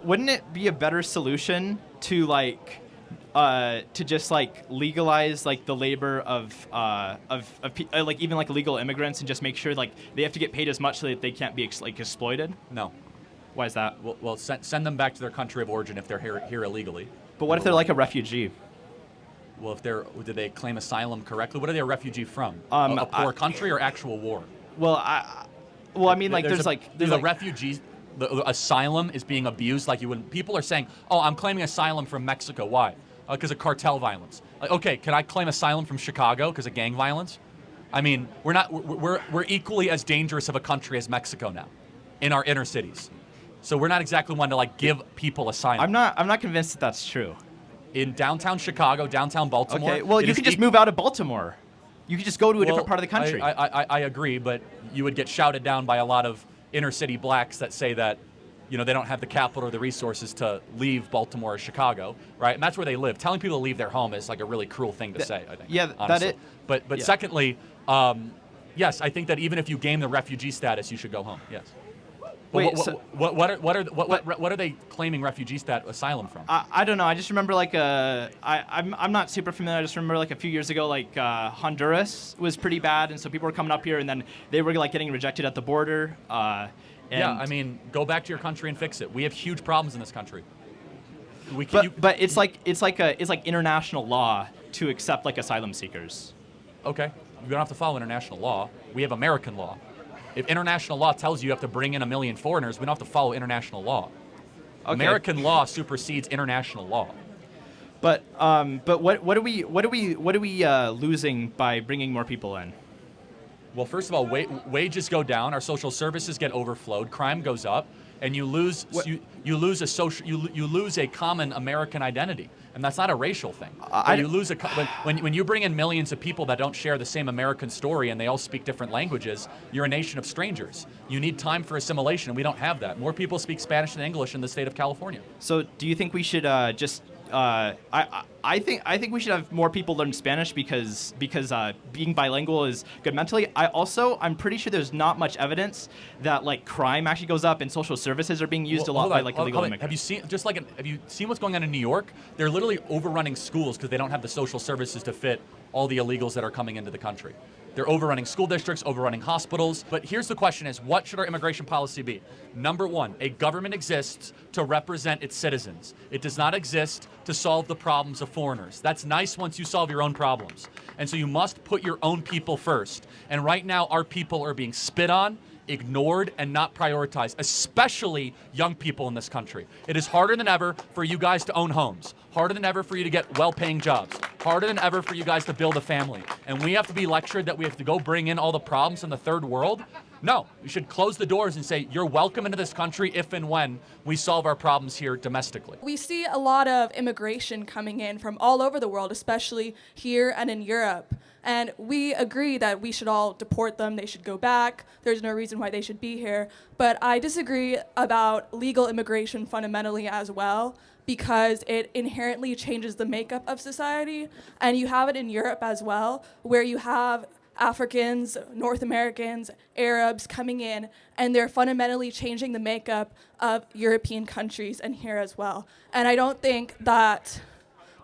wouldn't it be a better solution to just like legalize like the labor of like even like illegal immigrants and just make sure like they have to get paid as much so that they can't be exploited? No. Why is that? Well, send them back to their country of origin if they're here illegally. But what if they're like a refugee? Well, did they claim asylum correctly? What are they a refugee from? A poor country or actual war? Well, I mean, like there's a refugee. The asylum is being abused like you wouldn't. People are saying, "Oh, I'm claiming asylum from Mexico. Why? Because of cartel violence." Like, okay, can I claim asylum from Chicago because of gang violence? I mean, we're equally as dangerous of a country as Mexico now, in our inner cities. So we're not exactly one to like give people asylum. I'm not convinced that that's true. In downtown Chicago, downtown Baltimore. Okay, well, you could just move out of Baltimore. You could just go to a different part of the country. I agree, but you would get shouted down by a lot of inner city blacks that say that, you know, they don't have the capital or the resources to leave Baltimore or Chicago, right? And that's where they live. Telling people to leave their home is like a really cruel thing to say, I think. Yeah, honestly. But yeah. Secondly, yes, I think that even if you gain the refugee status, you should go home. Yes. Wait, what are they claiming refugee asylum from? I don't know. I just remember I'm not super familiar. I just remember like a few years ago, like Honduras was pretty bad, and so people were coming up here, and then they were like getting rejected at the border. Yeah, I mean, go back to your country and fix it. We have huge problems in this country. But it's like international law to accept like asylum seekers. Okay, we don't have to follow international law. We have American law. If international law tells you have to bring in 1 million foreigners, we don't have to follow international law. Okay. American law supersedes international law. But what are we losing by bringing more people in? Well, first of all, wages go down, our social services get overflowed, crime goes up, and you lose you lose a common American identity, and that's not a racial thing. When you bring in millions of people that don't share the same American story and they all speak different languages, you're a nation of strangers. You need time for assimilation, and we don't have that. More people speak Spanish than English in the state of California. So, do you think we should just? I think we should have more people learn Spanish because being bilingual is good mentally. I'm pretty sure there's not much evidence that like crime actually goes up and social services are being used a lot by like illegal immigrants. Have you seen what's going on in New York? They're literally overrunning schools because they don't have the social services to fit all the illegals that are coming into the country. They're overrunning school districts, overrunning hospitals. But here's the question is, what should our immigration policy be? Number one, a government exists to represent its citizens. It does not exist to solve the problems of foreigners. That's nice once you solve your own problems. And so you must put your own people first. And right now, our people are being spit on, ignored, and not prioritized, especially young people in this country. It is harder than ever for you guys to own homes, harder than ever for you to get well-paying jobs, harder than ever for you guys to build a family. And we have to be lectured that we have to go bring in all the problems in the third world? No, we should close the doors and say, you're welcome into this country if and when we solve our problems here domestically. We see a lot of immigration coming in from all over the world, especially here and in Europe. And we agree that we should all deport them, they should go back, there's no reason why they should be here. But I disagree about legal immigration fundamentally as well, because it inherently changes the makeup of society. And you have it in Europe as well, where you have Africans, North Americans, Arabs coming in, and they're fundamentally changing the makeup of European countries and here as well. And I don't think that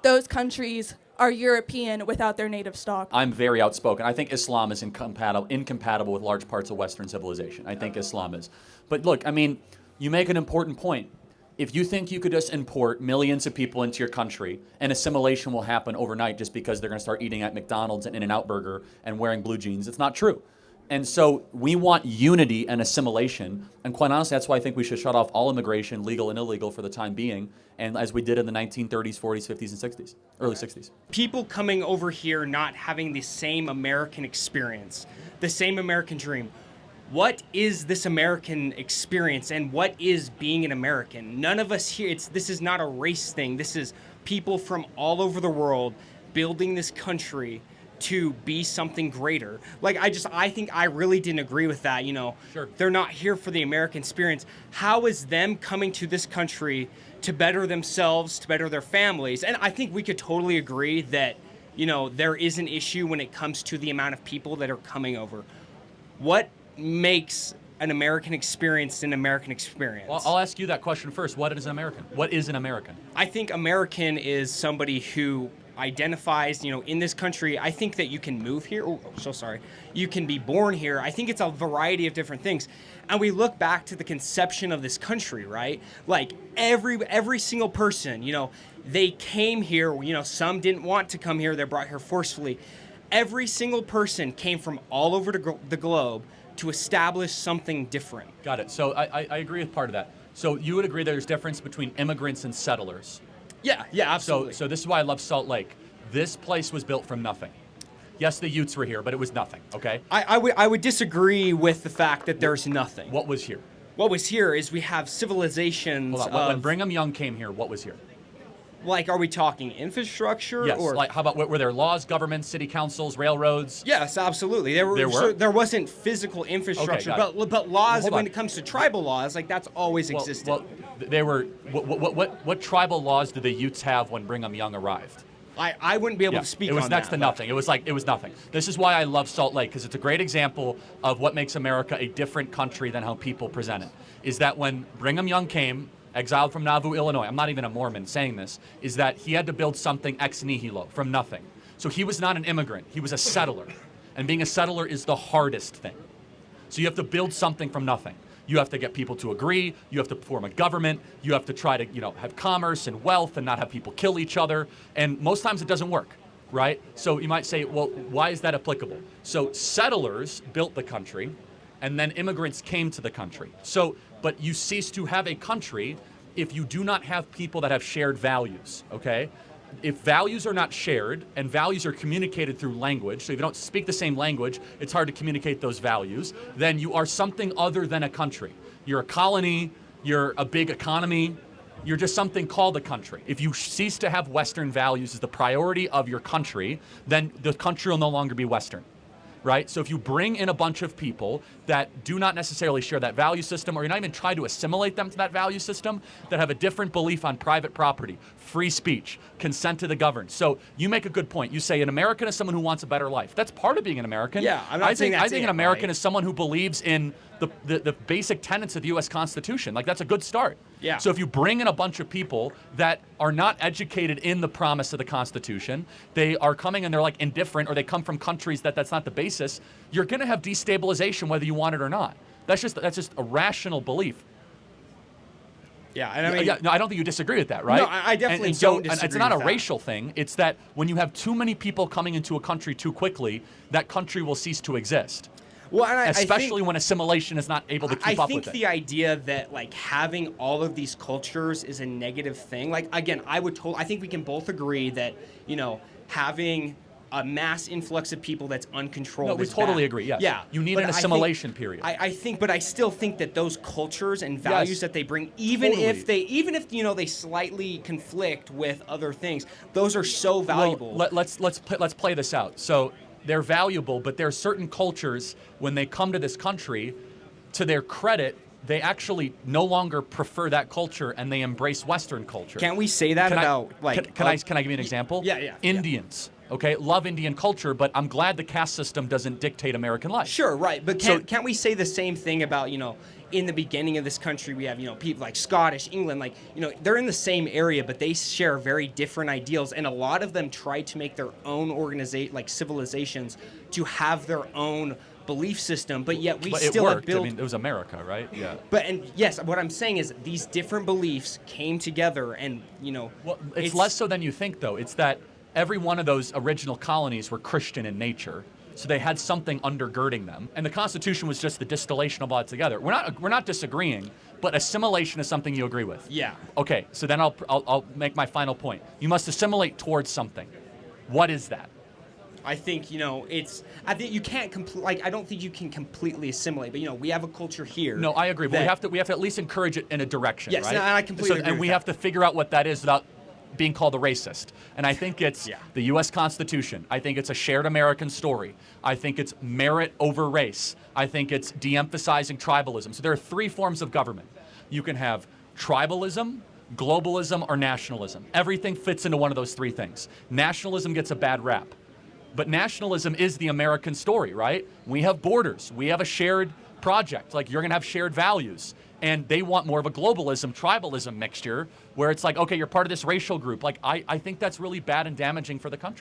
those countries are European without their native stock. I'm very outspoken. I think Islam is incompatible with large parts of Western civilization. I think Islam is. But look, I mean, you make an important point. If you think you could just import millions of people into your country and assimilation will happen overnight just because they're going to start eating at McDonald's and In-N-Out Burger and wearing blue jeans, it's not true. And so we want unity and assimilation. And quite honestly, that's why I think we should shut off all immigration, legal and illegal, for the time being, and as we did in the 1930s, 40s, 50s, and 60s, early 60s. People coming over here not having the same American experience, the same American dream. What is this American experience and what is being an American? None of us here, this is not a race thing. This is people from all over the world building this country to be something greater. Like, I think I really didn't agree with that, you know. Sure. They're not here for the American experience. How is them coming to this country to better themselves, to better their families? And I think we could totally agree that, you know, there is an issue when it comes to the amount of people that are coming over. What makes an American experience an American experience. Well, I'll ask you that question first. What is an American? What is an American? I think American is somebody who identifies, in this country. I think that you can move here. Oh, so sorry. You can be born here. I think it's a variety of different things. And we look back to the conception of this country, right? Like every single person, they came here, some didn't want to come here. They're brought here forcefully. Every single person came from all over the globe to establish something different. Got it. So I agree with part of that. So you would agree there's difference between immigrants and settlers. Yeah, absolutely. So this is why I love Salt Lake. This place was built from nothing. Yes, the Utes were here, but it was nothing, okay? I would disagree with the fact that there's nothing. What was here? What was here is we have civilizations Hold on. When Brigham Young came here, what was here? Like, are we talking infrastructure? Yes. Or Like, how about, were there laws, governments, city councils, railroads? Yes, absolutely. There were. were? There wasn't physical infrastructure, got but laws. Hold When on. it comes to tribal laws, like that's always existed. Well, they were. What tribal laws did the Utes have when Brigham Young arrived? I wouldn't be able to speak on that. It was next to nothing. It was nothing. This is why I love Salt Lake, because it's a great example of what makes America a different country than how people present it. Is that when Brigham Young came, exiled from Nauvoo, Illinois, I'm not even a Mormon saying this, is that he had to build something ex nihilo, from nothing. So he was not an immigrant, he was a settler. And being a settler is the hardest thing. So you have to build something from nothing. You have to get people to agree, you have to form a government, you have to try to, have commerce and wealth and not have people kill each other. And most times it doesn't work, right? So you might say, well, why is that applicable? So settlers built the country, and then immigrants came to the country. But you cease to have a country if you do not have people that have shared values, okay? If values are not shared and values are communicated through language, so if you don't speak the same language, it's hard to communicate those values, then you are something other than a country. You're a colony, you're a big economy, you're just something called a country. If you cease to have Western values as the priority of your country, then the country will no longer be Western. Right? So if you bring in a bunch of people that do not necessarily share that value system, or you're not even trying to assimilate them to that value system, that have a different belief on private property, free speech, consent to the governed. So you make a good point. You say an American is someone who wants a better life. That's part of being an American. Yeah, I'm not saying that's I think it, an American right? is someone who believes in the basic tenets of the U.S. Constitution. Like, that's a good start. Yeah. So if you bring in a bunch of people that are not educated in the promise of the Constitution, they are coming and they're like indifferent, or they come from countries that's not the basis, you're going to have destabilization whether you want it or not. That's just a rational belief. Yeah, and I mean, no, I don't think you disagree with that, right? No, I definitely and so, don't disagree It's not with a that. racial thing. It's that when you have too many people coming into a country too quickly, that country will cease to exist. well, and Especially when assimilation is not able to keep up with I think it. the idea that like having all of these cultures is a negative thing. Like again, I think we can both agree that having a mass influx of people that's uncontrolled. No, we is totally bad. agree. Yes. Yeah, You need but an I think- assimilation period. But I still think that those cultures and values that they bring, even if they slightly conflict with other things, those are so valuable. Well, let's play this out. So they're valuable, but there are certain cultures, when they come to this country, to their credit, they actually no longer prefer that culture and they embrace Western culture. Can't we say that Can I give you an example? Yeah. Indians. Okay, love Indian culture, but I'm glad the caste system doesn't dictate American life. Sure, right. But So- can't we say the same thing about, in the beginning of this country, we have, people like Scottish, England, they're in the same area, but they share very different ideals. And a lot of them try to make their own civilizations to have their own belief system, but yet we But still it have worked. built. I mean, it was America, right? Yeah. Yes, what I'm saying is these different beliefs came together and, Well, it's less so than you think, though. It's that every one of those original colonies were Christian in nature, so they had something undergirding them, and the Constitution was just the distillation of all that together. We're not disagreeing, but assimilation is something you agree with. Yeah. Okay, so then I'll make my final point. You must assimilate towards something. What is that? I think I think you can't I don't think you can completely assimilate, but we have a culture here. No, I agree. But we have to at least encourage it in a direction, Yes, right? and I completely agree And with we that. have to figure out what that is without being called a racist. And I think it's the U.S. Constitution. I think it's a shared American story. I think it's merit over race. I think it's de-emphasizing tribalism. So there are three forms of government. You can have tribalism, globalism, or nationalism. Everything fits into one of those three things. Nationalism gets a bad rap. But nationalism is the American story, right? We have borders. We have a shared project. Like, you're going to have shared values. And they want more of a globalism, tribalism mixture where it's like, okay, you're part of this racial group. Like, I think that's really bad and damaging for the country.